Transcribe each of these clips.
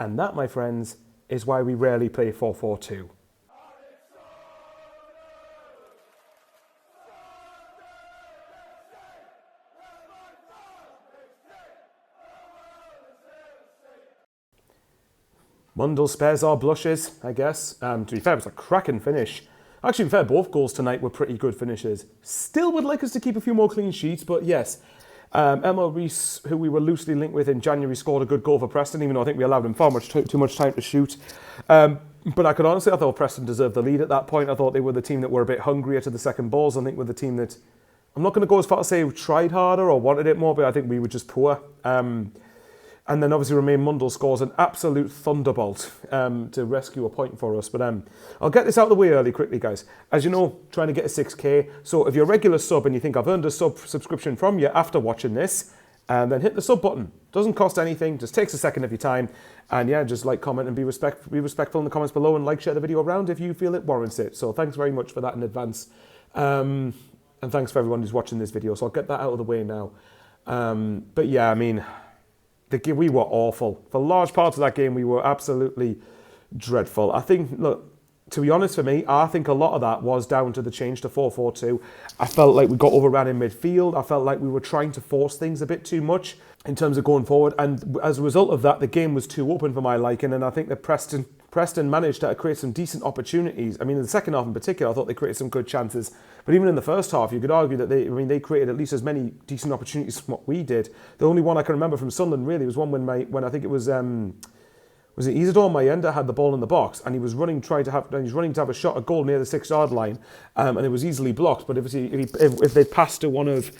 And that, my friends, is why we rarely play 4-4-2. Mundle spares our blushes, I guess. To be fair, it was a cracking finish. Actually, to be fair, both goals tonight were pretty good finishes. Still would like us to keep a few more clean sheets, but yes. Emma Reese, who we were loosely linked with in January, scored a good goal for Preston, even though I think we allowed him far too much time to shoot. But I thought Preston deserved the lead at that point. I thought they were the team that were a bit hungrier to the second balls. I think we're the team that, I'm not going to go as far as say tried harder or wanted it more, but I think we were just poor. And then obviously Romaine Mundle scores an absolute thunderbolt to rescue a point for us. But I'll get this out of the way early quickly, guys. As you know, trying to get a 6K. So if you're a regular sub and you think I've earned a subscription from you after watching this, then hit the sub button. Doesn't cost anything, just takes a second of your time. And yeah, just like, comment, and be respectful in the comments below, and like, share the video around if you feel it warrants it. So thanks very much for that in advance. And thanks for everyone who's watching this video. So I'll get that out of the way now. But yeah, I mean, we were awful. For large parts of that game, we were absolutely dreadful. I think, look, to be honest for me, I think a lot of that was down to the change to 4-4-2. I felt like we got overran in midfield. I felt like we were trying to force things a bit too much in terms of going forward. And as a result of that, the game was too open for my liking. And I think that Preston managed to create some decent opportunities. I mean, in the second half in particular, I thought they created some good chances. But even in the first half, you could argue that they created at least as many decent opportunities as what we did. The only one I can remember from Sunderland really was one when I think it was it Isidore Mayenda had the ball in the box, and he was running to have a shot at goal near the 6-yard line, and it was easily blocked. But if they passed to one of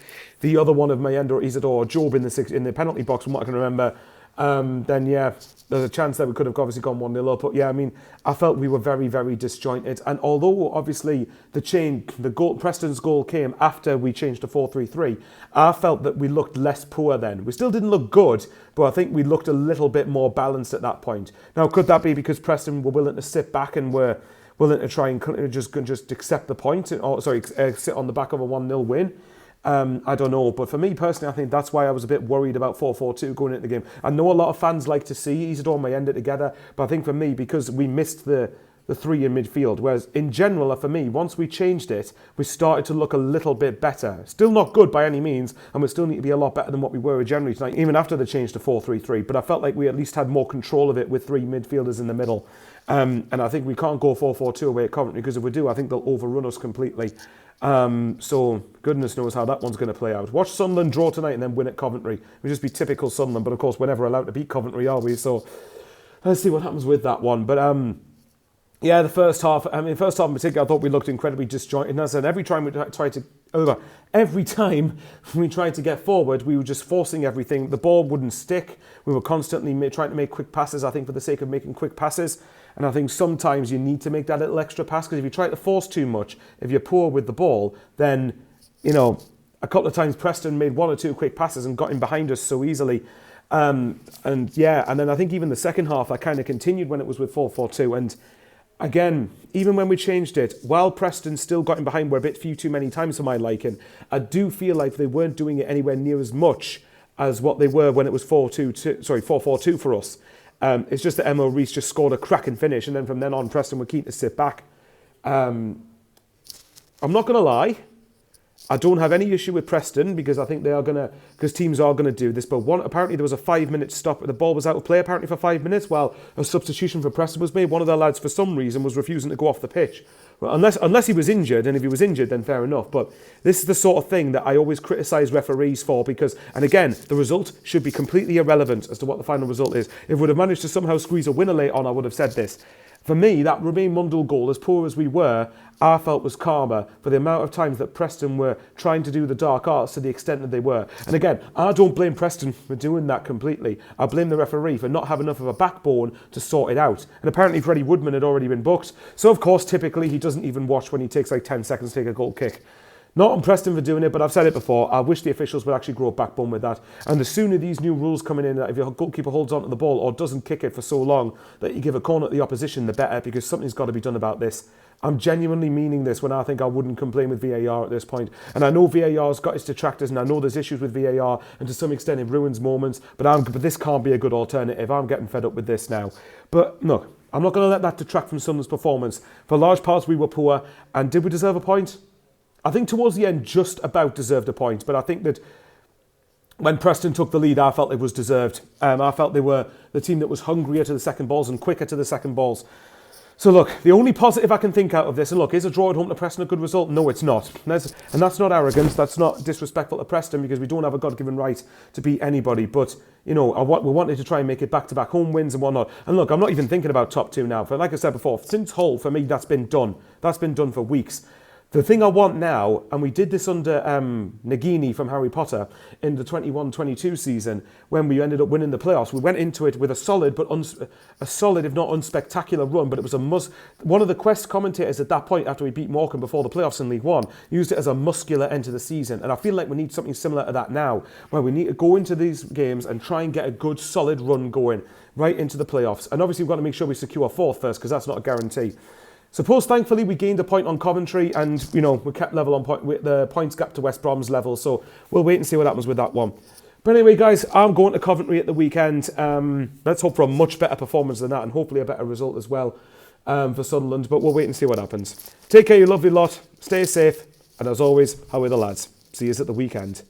Mayenda or Isidore or Job in the penalty box, from what I can remember, then yeah, there's a chance that we could have obviously gone 1-0 up. But yeah, I mean, I felt we were very, very disjointed. And although obviously Preston's goal came after we changed to 4-3-3, I felt that we looked less poor then. We still didn't look good, but I think we looked a little bit more balanced at that point. Now, could that be because Preston were willing to sit back and were willing to try and just accept the point, sit on the back of a 1-0 win? I don't know, but for me personally, I think that's why I was a bit worried about 4-4-2 going into the game. I know a lot of fans like to see Isidore and Mayenda together, but I think for me, because we missed the three in midfield, whereas in general, for me, once we changed it, we started to look a little bit better. Still not good by any means, and we still need to be a lot better than what we were generally tonight, even after the change to 4-3-3, but I felt like we at least had more control of it with three midfielders in the middle. And I think we can't go 4-4-2 away at Coventry, because if we do, I think they'll overrun us completely. So goodness knows how that one's going to play out. Watch Sunderland draw tonight and then win at Coventry. It would just be typical Sunderland, but of course we're never allowed to beat Coventry, are we? So let's see what happens with that one. But yeah, the first half in particular, I thought we looked incredibly disjointed. And as I said, every time we tried to get forward, we were just forcing everything. The ball wouldn't stick. We were constantly trying to make quick passes, I think, for the sake of making quick passes. And I think sometimes you need to make that little extra pass, because if you try to force too much, if you're poor with the ball, then, you know, a couple of times Preston made one or two quick passes and got in behind us so easily. And then I think even the second half, that kind of continued when it was with 4-4-2. And again, even when we changed it, while Preston still got in behind, were a bit few too many times for my liking, I do feel like they weren't doing it anywhere near as much as what they were when it was 4-4-2 for us. It's just that Emma Reese just scored a cracking finish, and then from then on, Preston were keen to sit back. I'm not going to lie, I don't have any issue with Preston, because I think teams are going to do this. But apparently there was a 5-minute stop. The ball was out of play apparently for 5 minutes while a substitution for Preston was made. One of their lads, for some reason, was refusing to go off the pitch. Well, unless he was injured, and if he was injured, then fair enough. But this is the sort of thing that I always criticise referees for, because, and again, the result should be completely irrelevant as to what the final result is. If we would have managed to somehow squeeze a winner late on, I would have said this. For me, that Romaine Mundle goal, as poor as we were, I felt was karma for the amount of times that Preston were trying to do the dark arts to the extent that they were. And again, I don't blame Preston for doing that completely. I blame the referee for not having enough of a backbone to sort it out. And apparently Freddie Woodman had already been booked. So of course, typically he doesn't even watch when he takes like 10 seconds to take a goal kick. Not on Preston for doing it, but I've said it before. I wish the officials would actually grow a backbone with that. And the sooner these new rules coming in, that if your goalkeeper holds onto the ball or doesn't kick it for so long that you give a corner to the opposition, the better, because something's got to be done about this. I'm genuinely meaning this when I think I wouldn't complain with VAR at this point. And I know VAR's got its detractors, and I know there's issues with VAR, and to some extent it ruins moments, but this can't be a good alternative. I'm getting fed up with this now. But look, I'm not going to let that detract from Sunderland's performance. For large parts, we were poor, and did we deserve a point? I think towards the end, just about deserved a point, but I think that when Preston took the lead, I felt it was deserved. I felt they were the team that was hungrier to the second balls and quicker to the second balls. So look, the only positive I can think out of this, and look, is a draw at home to Preston a good result? No, it's not. And that's not arrogance, that's not disrespectful to Preston, because we don't have a God-given right to beat anybody. But, you know, we wanted to try and make it back-to-back home wins and whatnot. And look, I'm not even thinking about top two now. Like I said before, since Hull, for me, that's been done. That's been done for weeks. The thing I want now, and we did this under Nagini from Harry Potter in the 21-22 season, when we ended up winning the playoffs. We went into it with a solid, but a solid, if not unspectacular run, but it was a must. One of the Quest commentators at that point, after we beat Morecambe before the playoffs in League One, used it as a muscular end to the season. And I feel like we need something similar to that now, where we need to go into these games and try and get a good, solid run going right into the playoffs. And obviously we've got to make sure we secure fourth first, because that's not a guarantee. Suppose, thankfully, we gained a point on Coventry, and, you know, we kept level on point with the points gap to West Brom's level, so we'll wait and see what happens with that one. But anyway, guys, I'm going to Coventry at the weekend. Let's hope for a much better performance than that, and hopefully a better result as well for Sunderland, but we'll wait and see what happens. Take care, you lovely lot. Stay safe, and as always, how are the lads? See you at the weekend.